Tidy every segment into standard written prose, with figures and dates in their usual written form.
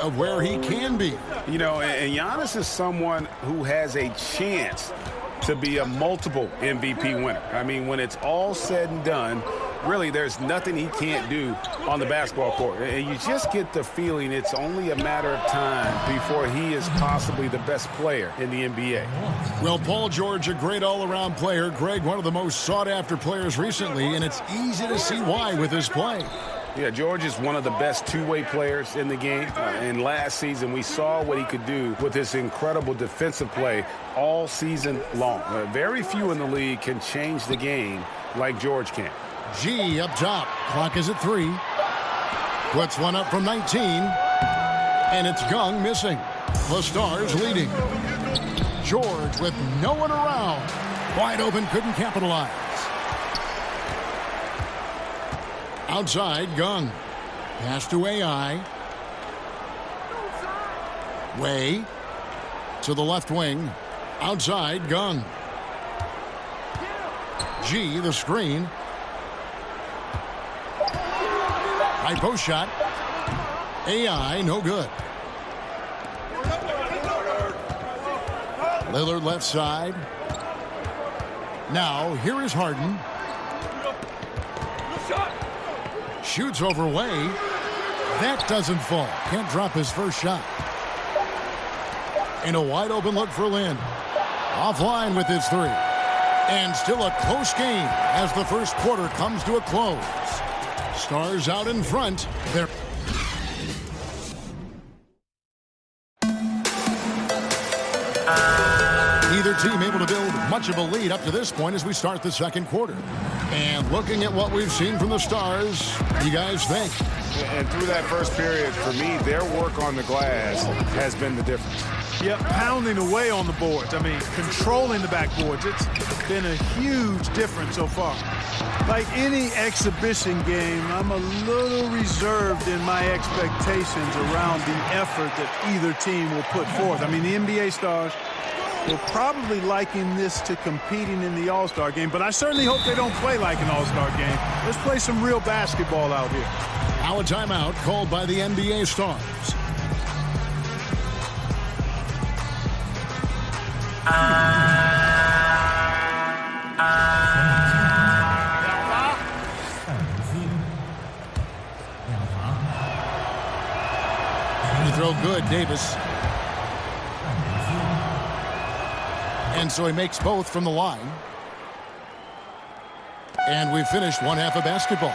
of where he can be. You know, and Giannis is someone who has a chance to be a multiple MVP winner. I mean, when it's all said and done, really there's nothing he can't do on the basketball court. And you just get the feeling it's only a matter of time before he is possibly the best player in the NBA. Well, Paul George, a great all-around player. Greg, one of the most sought-after players recently, and it's easy to see why with his play. Yeah, George is one of the best two-way players in the game. And last season, we saw what he could do with his incredible defensive play all season long. Very few in the league can change the game like George can. G up top. Clock is at 3. Puts one up from 19. And it's Gung missing. The Stars leading. George with no one around. Wide open, couldn't capitalize. Outside, Gung. Pass to AI. Way. To the left wing. Outside, Gung. G, the screen. High post shot. AI, no good. Lillard left side. Now, here is Harden. Shoots over Way. That doesn't fall. Can't drop his first shot. And a wide open look for Lin. Offline with his 3. And still a close game as the first quarter comes to a close. Stars out in front. They're neither team able to build much of a lead up to this point as we start the second quarter. And looking at what we've seen from the Stars, what do you guys think? And through that first period, for me, their work on the glass has been the difference. Yep, pounding away on the boards. I mean, controlling the backboards. It's been a huge difference so far. Like any exhibition game, I'm a little reserved in my expectations around the effort that either team will put forth. I mean, the NBA Stars will probably liken this to competing in the All-Star game, but I certainly hope they don't play like an All-Star game. Let's play some real basketball out here. Now a timeout called by the NBA Stars. Free throw good, Davis. And so he makes both from the line. And we've finished one half of basketball.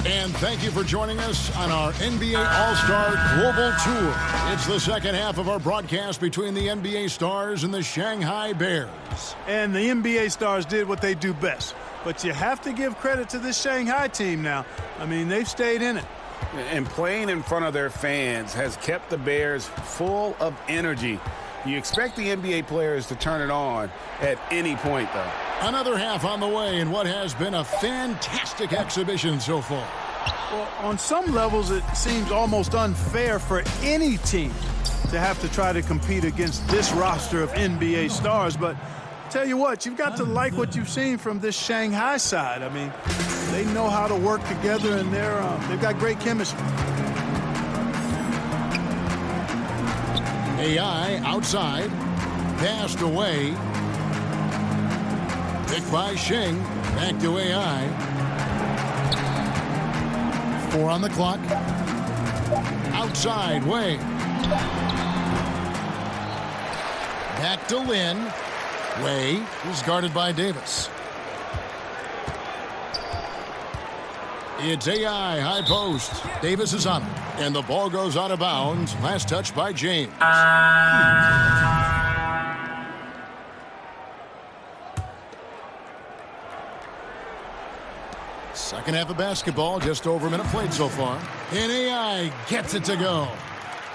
And thank you for joining us on our NBA All-Star Global Tour. It's the second half of our broadcast between the NBA Stars and the Shanghai Bears. And the NBA Stars did what they do best. But you have to give credit to this Shanghai team now. I mean, they've stayed in it. And playing in front of their fans has kept the Bears full of energy. You expect the NBA players to turn it on at any point, though. Another half on the way in what has been a fantastic exhibition so far. Well, on some levels, it seems almost unfair for any team to have to try to compete against this roster of NBA stars. But tell you what, you've got to like what you've seen from this Shanghai side. I mean, they know how to work together, and they've got great chemistry. AI outside, passed away. Picked by Shing, back to AI. 4 on the clock. Outside, Way. Back to Lin. Way is guarded by Davis. It's AI, high post. Davis is on it. And the ball goes out of bounds. Last touch by James. Second half of basketball, just over a minute played so far. And AI gets it to go.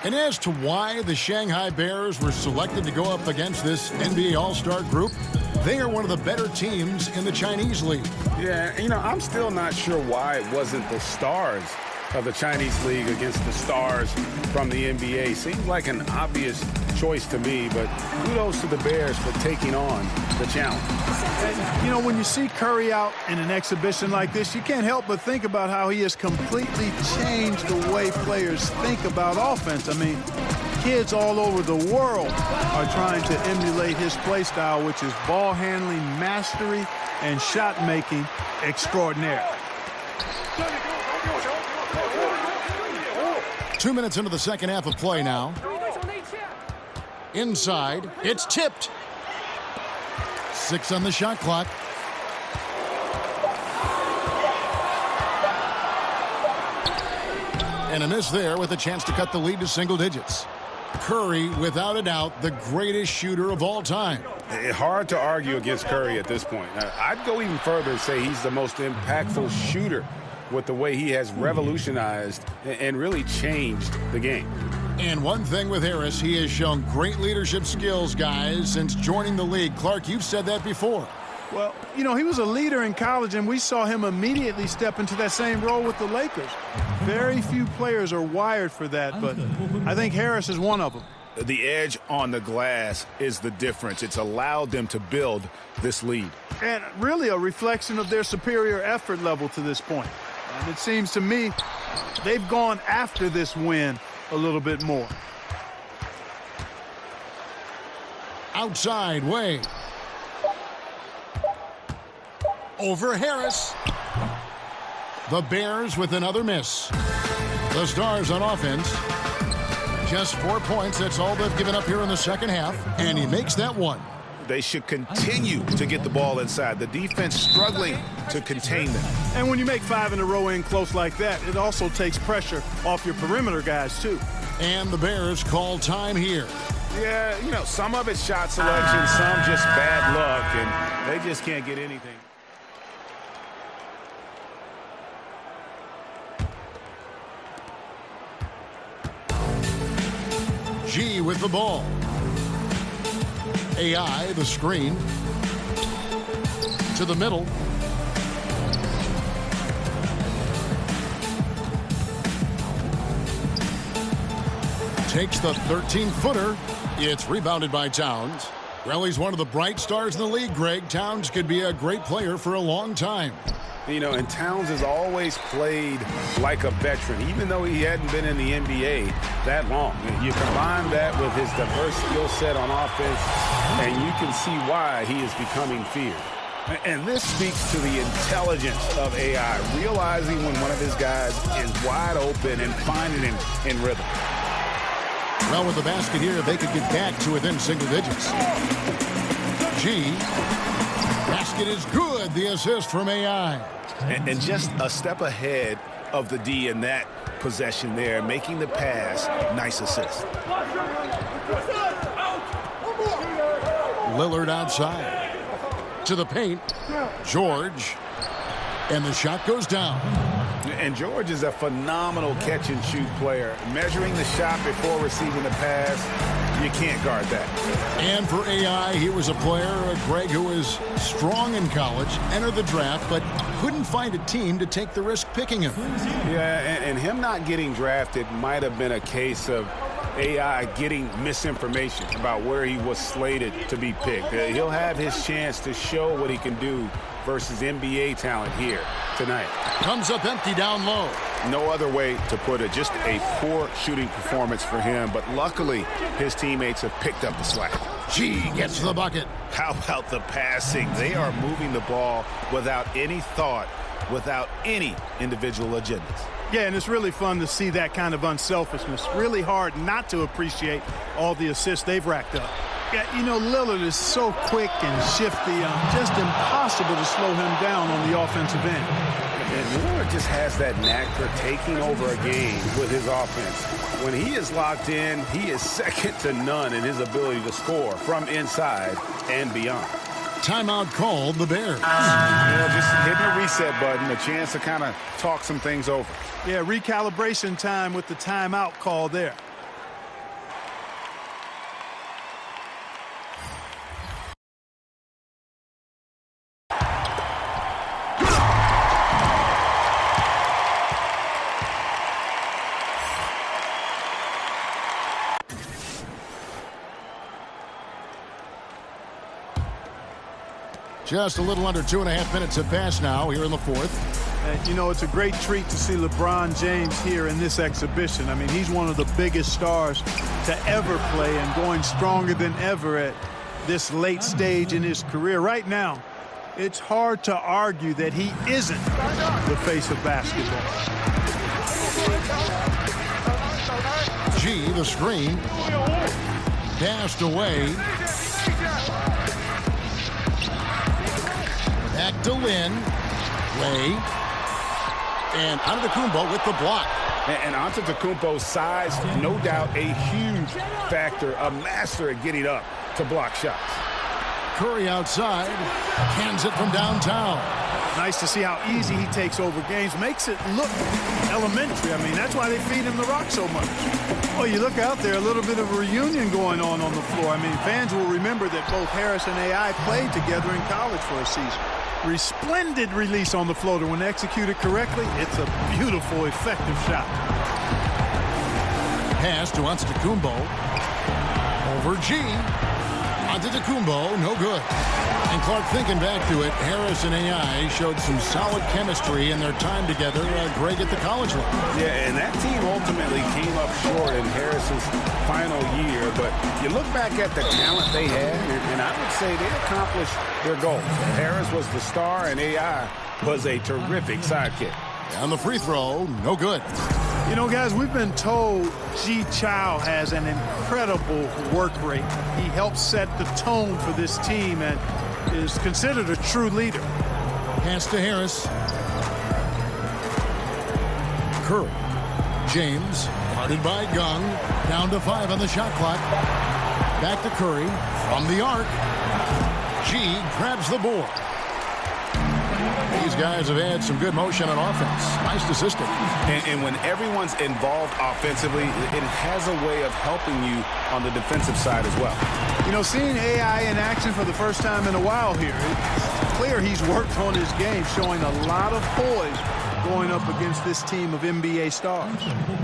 And as to why the Shanghai Bears were selected to go up against this NBA All-Star group, they are one of the better teams in the Chinese League. Yeah, you know, I'm still not sure why it wasn't the Stars of the Chinese League against the stars from the NBA. Seems like an obvious choice to me, but kudos to the Bears for taking on the challenge. And, you know, when you see Curry out in an exhibition like this, you can't help but think about how he has completely changed the way players think about offense. I mean, kids all over the world are trying to emulate his play style, which is ball handling, mastery, and shot making extraordinaire. 2 minutes into the second half of play now. Inside, it's tipped. 6 on the shot clock. And a miss there with a chance to cut the lead to single digits. Curry, without a doubt, the greatest shooter of all time. Hard to argue against Curry at this point. I'd go even further and say he's the most impactful shooter with the way he has revolutionized and really changed the game. And one thing with Harris, he has shown great leadership skills, guys, since joining the league. Clark, you've said that before. Well, you know, he was a leader in college, and we saw him immediately step into that same role with the Lakers. Very few players are wired for that, but I think Harris is one of them. The edge on the glass is the difference. It's allowed them to build this lead. And really a reflection of their superior effort level to this point. And it seems to me they've gone after this win a little bit more. Outside way. Over Harris. The Bears with another miss. The Stars on offense. Just 4 points. That's all they've given up here in the second half. And he makes that one. They should continue to get the ball inside. The defense struggling to contain them. And when you make 5 in a row in close like that, it also takes pressure off your perimeter guys, too. And the Bears call time here. Yeah, you know, some of it's shot selection, some just bad luck, and they just can't get anything. G with the ball. AI, the screen. To the middle. Takes the 13-footer. It's rebounded by Towns. Well, he's one of the bright stars in the league, Greg. Towns could be a great player for a long time. You know, and Towns has always played like a veteran, even though he hadn't been in the NBA that long. You combine that with his diverse skill set on offense, and you can see why he is becoming feared. And this speaks to the intelligence of AI, realizing when one of his guys is wide open and finding him in rhythm. Well, with the basket here, they could get back to within single digits. G. Basket is good. The assist from AI. And just a step ahead of the D in that possession there, making the pass. Nice assist. Lillard outside. To the paint. George. And the shot goes down. And George is a phenomenal catch-and-shoot player. Measuring the shot before receiving the pass, you can't guard that. And for AI, he was a player, Greg, who was strong in college, entered the draft, but couldn't find a team to take the risk picking him. Yeah, and him not getting drafted might have been a case of AI getting misinformation about where he was slated to be picked. He'll have his chance to show what he can do versus NBA talent here tonight. Comes up empty down low. No other way to put it. Just a poor shooting performance for him, but luckily his teammates have picked up the slack. G gets the bucket. How about the passing? They are moving the ball without any thought, without any individual agendas. Yeah, and it's really fun to see that kind of unselfishness. Really hard not to appreciate all the assists they've racked up. Yeah, you know, Lillard is so quick and shifty, just impossible to slow him down on the offensive end. And Lillard just has that knack for taking over a game with his offense. When he is locked in, he is second to none in his ability to score from inside and beyond. Timeout called the Bears. Yeah, just hitting the reset button, a chance to kind of talk some things over. Yeah, recalibration time with the timeout call there. Just a little under 2.5 minutes have passed now here in the fourth. And, you know, it's a great treat to see LeBron James here in this exhibition. I mean, he's one of the biggest stars to ever play and going stronger than ever at this late stage in his career. Right now, it's hard to argue that he isn't the face of basketball. G, the screen. Passed away. Back to Lynn. Way. And Antetokounmpo with the block. And Antetokounmpo's size, no doubt a huge factor, a master at getting up to block shots. Curry outside. Cans it from downtown. Nice to see how easy he takes over games. Makes it look elementary. I mean, that's why they feed him the rock so much. Oh, you look out there, a little bit of a reunion going on the floor. I mean, fans will remember that both Harris and AI played together in college for a season. Resplendent release on the floater. When executed correctly, it's a beautiful, effective shot. Pass to Antetokounmpo. Over G. Antetokounmpo, no good. And Clark, thinking back to it, Harris and AI showed some solid chemistry in their time together, Greg, at the college level. Yeah, and that team ultimately came up short in Harris's final year. But you look back at the talent they had, and I would say they accomplished their goal. Harris was the star, and AI was a terrific sidekick. On the free throw, no good. You know, guys, we've been told G. Chow has an incredible work rate. He helps set the tone for this team and is considered a true leader. Pass to Harris. Curry. James, guarded by Gung. Down to 5 on the shot clock. Back to Curry. From the arc. G grabs the board. These guys have had some good motion on offense. Nice to system. And when everyone's involved offensively, it has a way of helping you on the defensive side as well. You know, seeing AI in action for the first time in a while here, it's clear he's worked on his game, showing a lot of poise going up against this team of NBA stars.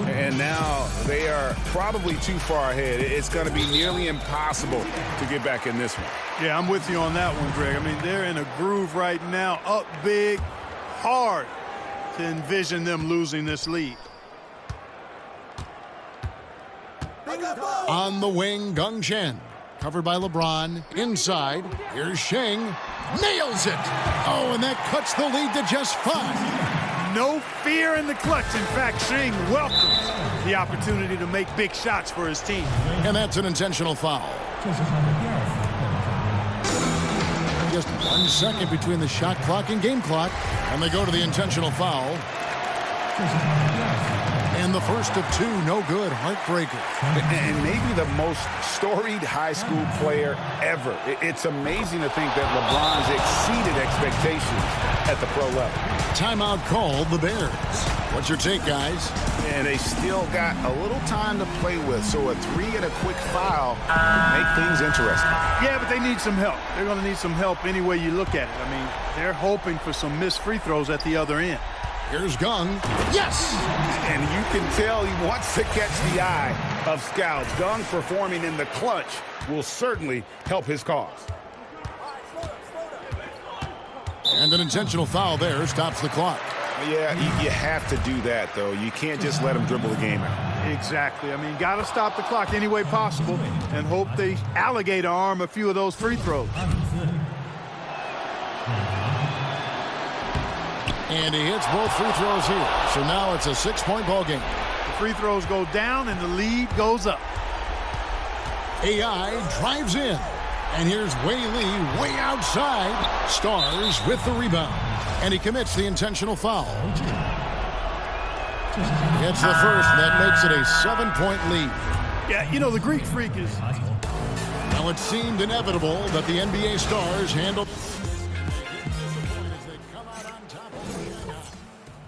And now they are probably too far ahead. It's going to be nearly impossible to get back in this one. Yeah, I'm with you on that one, Greg. I mean, they're in a groove right now, up big, hard to envision them losing this lead. On the wing, Gung Chen. Covered by LeBron. Inside, here's Sheng. Nails it! Oh, and that cuts the lead to just 5. No fear in the clutch. In fact, Sheng welcomes the opportunity to make big shots for his team. And that's an intentional foul. Just 1 second between the shot clock and game clock. And they go to the intentional foul. And the first of 2, no good. Heartbreaker. And maybe the most storied high school player ever. It's amazing to think that LeBron's exceeded expectations at the pro level. Timeout called the Bears. What's your take, guys? And they still got a little time to play with, so a 3 and a quick foul make things interesting. Yeah, but they need some help. They're going to need some help any way you look at it. I mean, they're hoping for some missed free throws at the other end. Here's Gung. Yes! And you can tell he wants to catch the eye of scouts. Gung performing in the clutch will certainly help his cause. And an intentional foul there stops the clock. Yeah, you have to do that, though. You can't just let him dribble the game out. Exactly. I mean, got to stop the clock any way possible and hope they alligator arm a few of those free throws. And he hits both free throws here. So now it's a 6-point ball game. The free throws go down and the lead goes up. AI drives in. And here's Wei Lee way outside. Stars with the rebound. And he commits the intentional foul. It's the first, and that makes it a 7-point lead. Yeah, you know, the Greek Freak is... Now it seemed inevitable that the NBA stars handled...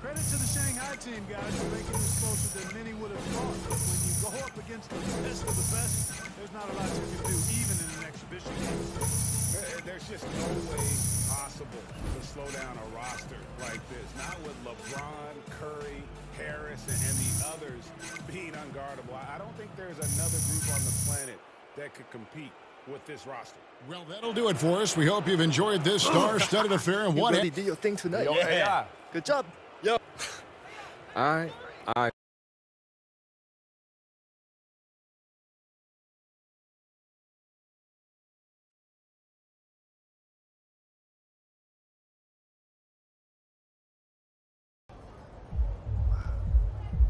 Credit to the Shanghai team, guys, for making this closer than many would have thought. But when you go up against the best of the best, there's not a lot you can do, even in an exhibition game. There's just no way possible to slow down a roster like this. Not with LeBron, Curry, Harris, and the others being unguardable. I don't think there's another group on the planet that could compete with this roster. Well, that'll do it for us. We hope you've enjoyed this star-studded affair. And what you really did your thing tonight. Yeah. Good job. Yo. All right.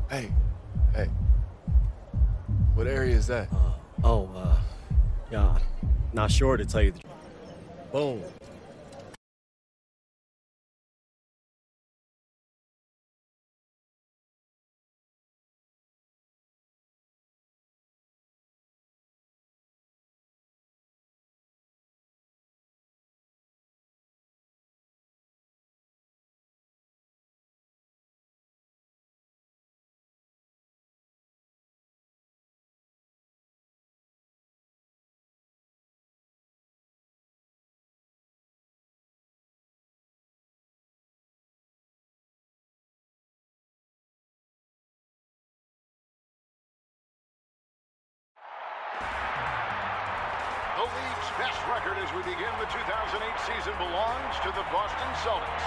Hey. What area is that? Yeah, not sure to tell you the truth. Boom. The league's best record as we begin the 2008 season belongs to the Boston Celtics.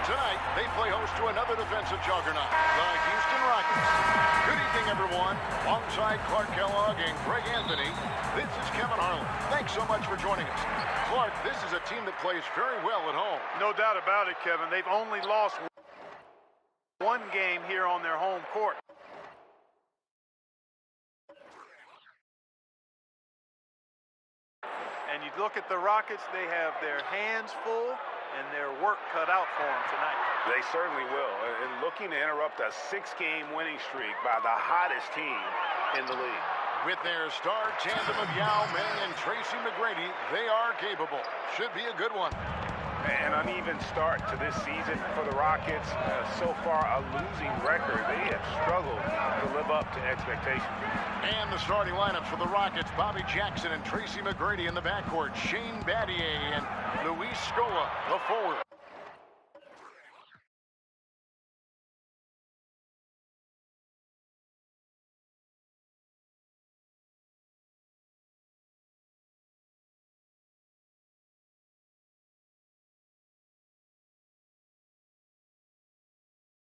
Tonight, they play host to another defensive juggernaut, the Houston Rockets. Good evening, everyone. Alongside Clark Kellogg and Greg Anthony, this is Kevin Harlan. Thanks so much for joining us. Clark, this is a team that plays very well at home. No doubt about it, Kevin. They've only lost one game here on their home court. And you look at the Rockets, they have their hands full and their work cut out for them tonight. They certainly will. And looking to interrupt a 6-game winning streak by the hottest team in the league. With their star tandem of Yao Ming and Tracy McGrady, they are capable. Should be a good one. An uneven start to this season for the Rockets. So far, a losing record. They have struggled to live up to expectations. And the starting lineups for the Rockets, Bobby Jackson and Tracy McGrady in the backcourt, Shane Battier and Luis Scola, the forward.